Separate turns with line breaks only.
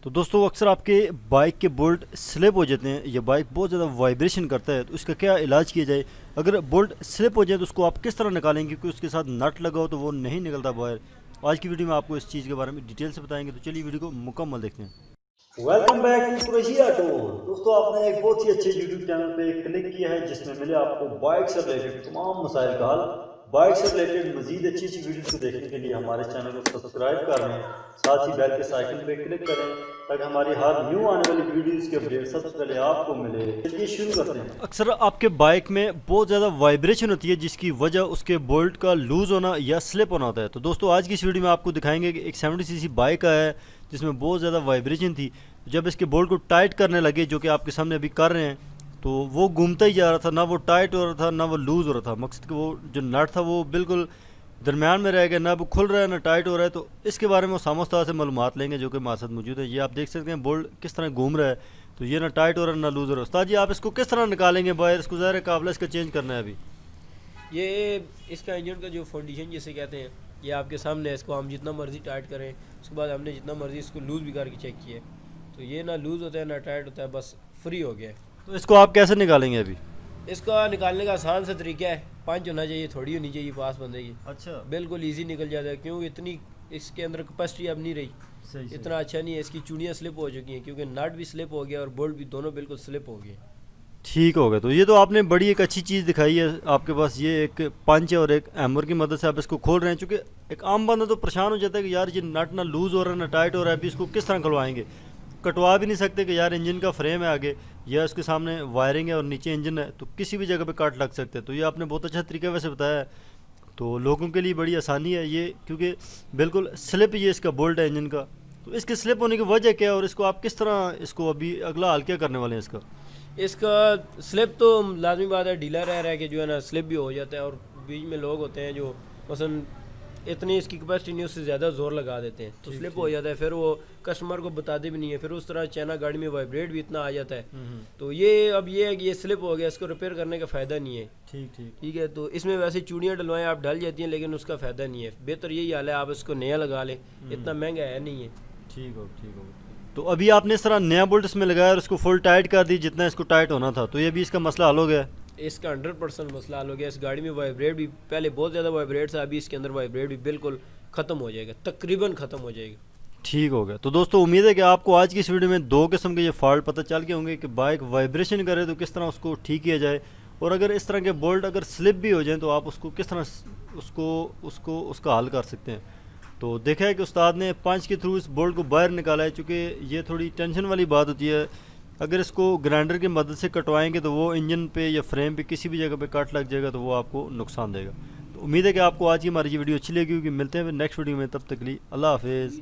तो दोस्तों अक्सर आपके बाइक के बोल्ट स्लिप हो जाते हैं या बाइक बहुत ज़्यादा वाइब्रेशन करता है, तो इसका क्या इलाज किया जाए। अगर बोल्ट स्लिप हो जाए तो उसको आप किस तरह निकालेंगे, क्योंकि उसके साथ नट लगा हो तो वो नहीं निकलता बाहर। आज की वीडियो में आपको इस चीज़ के बारे में डिटेल से बताएंगे, तो चलिए वीडियो को मुकम्मल देखते हैं।
Welcome back to Qureshi auto. दोस्तों आपने एक बहुत ही अच्छे यूट्यूब चैनल पे क्लिक किया है जिसमें मिले आपको बाइक से रिलेटेड तमाम मसाइल का हल। बाइक से रिलेटेड मजीद अच्छी अच्छी वीडियोस को देखने के लिए हमारे चैनल को सब्सक्राइब कर लें, साथ ही बेल के आइकन पे क्लिक करें ताकि हमारी हर न्यू आने वाली वीडियोस के अपडेट सबसे पहले आपको मिले। चलिए शुरू करते हैं।
अक्सर आपके बाइक में बहुत ज़्यादा वाइब्रेशन होती है जिसकी वजह उसके बोल्ट का लूज़ होना या स्लिप होना होता है। तो दोस्तों आज की इस वीडियो में आपको दिखाएंगे कि एक 70cc बाइक है जिसमें बहुत ज़्यादा वाइब्रेशन थी। जब इसके बोल्ट को टाइट करने लगे, जो कि आपके सामने अभी कर रहे हैं, तो वो घूमता ही जा रहा था, ना वो टाइट हो रहा था ना वो लूज़ हो रहा था। मकसद कि वो जो नट था वो बिल्कुल दरमियान में रह गया, ना वो खुल रहा है ना टाइट हो रहा है। तो इसके बारे में सामो उस्ताद से मालूमात लेंगे जो कि हमारे साथ मौजूद है। ये आप देख सकते हैं बोल्ट किस तरह घूम रहा है, तो ये ना टाइट हो रहा है ना लूज़ हो रहा है। उस्ताद जी आप इसको किस तरह निकालेंगे बाहर, इसको ज़ाहिर काबला इसका चेंज करना है अभी।
ये इसका इंजन का जो फाउंडेशन जिसे कहते हैं, ये आपके सामने है। इसको हम जितना मर्ज़ी टाइट करें, उसके बाद हमने जितना मर्ज़ी इसको लूज़ भी करके चेक किया, तो ये ना लूज़ होता है ना टाइट होता है, बस फ्री हो गया है।
तो इसको आप कैसे निकालेंगे अभी।
इसका निकालने का आसान सा तरीका है, पंच होना चाहिए, थोड़ी होनी चाहिए पास बंदे की,
अच्छा,
बिल्कुल ईजी निकल जाता है। क्यों इतनी इसके अंदर कैपेसिटी अब नहीं रही,
सही
इतना अच्छा नहीं है। इसकी चूड़ियाँ स्लिप हो चुकी हैं क्योंकि नट भी स्लिप हो गया और बोल्ट भी, दोनों बिल्कुल स्लिप हो गए।
ठीक हो गया। तो ये तो आपने बड़ी एक अच्छी चीज़ दिखाई है। आपके पास ये एक पंच है और एक हैमर की मदद से आप इसको खोल रहे हैं। चूँकि एक आम बंदा तो परेशान हो जाता है कि यार ये नट ना लूज़ हो रहा है ना टाइट हो रहा है, अभी इसको किस तरह खुलवाएंगे। कटवा भी नहीं सकते कि यार इंजन का फ्रेम है आगे या उसके सामने वायरिंग है और नीचे इंजन है, तो किसी भी जगह पे कट लग सकते हैं। तो ये आपने बहुत अच्छा तरीका वैसे बताया है, तो लोगों के लिए बड़ी आसानी है ये, क्योंकि बिल्कुल स्लिप ये इसका बोल्ट है इंजन का। तो इसके स्लिप होने की वजह क्या है और इसको आप किस तरह इसको अभी अगला हाल क्या करने वाले हैं इसका।
इसका स्लिप तो लाजमी बात है, डीलर रह के जो है ना स्लिप भी हो जाता है। और बीच में लोग होते हैं जो मसलन इतनी इसकी कैपेसिटी नहीं, उससे ज़्यादा जोर लगा देते हैं तो स्लिप हो जाता है। फिर वो कस्टमर को बताते भी नहीं है, फिर उस तरह चाइना गाड़ी में वाइब्रेट भी इतना आ जाता है। तो ये अब ये है कि ये स्लिप हो गया, इसको रिपेयर करने का फ़ायदा नहीं है।
ठीक ठीक
ठीक है, तो इसमें वैसे चूड़ियाँ डलवाएं आप डल जाती हैं, लेकिन उसका फ़ायदा नहीं है। बेहतर यही हाल है आप इसको नया लगा लें, इतना महंगा है नहीं है।
ठीक हो ठीक हो। तो अभी आपने इस तरह नया बोल्ट इसमें लगाया और इसको फुल टाइट कर दी जितना इसको टाइट होना था, तो ये भी इसका मसला हल हो गया।
इसका 100% मसला हल हो गया। इस गाड़ी में वाइब्रेट भी पहले बहुत ज़्यादा वाइब्रेट था, अभी इसके अंदर वाइब्रेट भी बिल्कुल ख़त्म हो जाएगा, तकरीबन ख़त्म हो जाएगा।
ठीक हो गया। तो दोस्तों उम्मीद है कि आपको आज की इस वीडियो में दो किस्म के ये फॉल्ट पता चल गए होंगे कि बाइक वाइब्रेशन करे तो किस तरह उसको ठीक किया जाए, और अगर इस तरह के बोल्ट अगर स्लिप भी हो जाए तो आप उसको किस तरह उसका हल कर सकते हैं। तो देखा है कि उस्ताद ने पंच के थ्रू इस बोल्ट को बाहर निकाला है। चूँकि ये थोड़ी टेंशन वाली बात होती है, अगर इसको ग्राइंडर की मदद से कटवाएंगे तो वो इंजन पे या फ्रेम पे किसी भी जगह पे कट लग जाएगा तो वो आपको नुकसान देगा। तो उम्मीद है कि आपको आज की हमारी ये वीडियो अच्छी लगी होगी। मिलते हैं फिर नेक्स्ट वीडियो में, तब तक के लिए अल्लाह हाफिज़।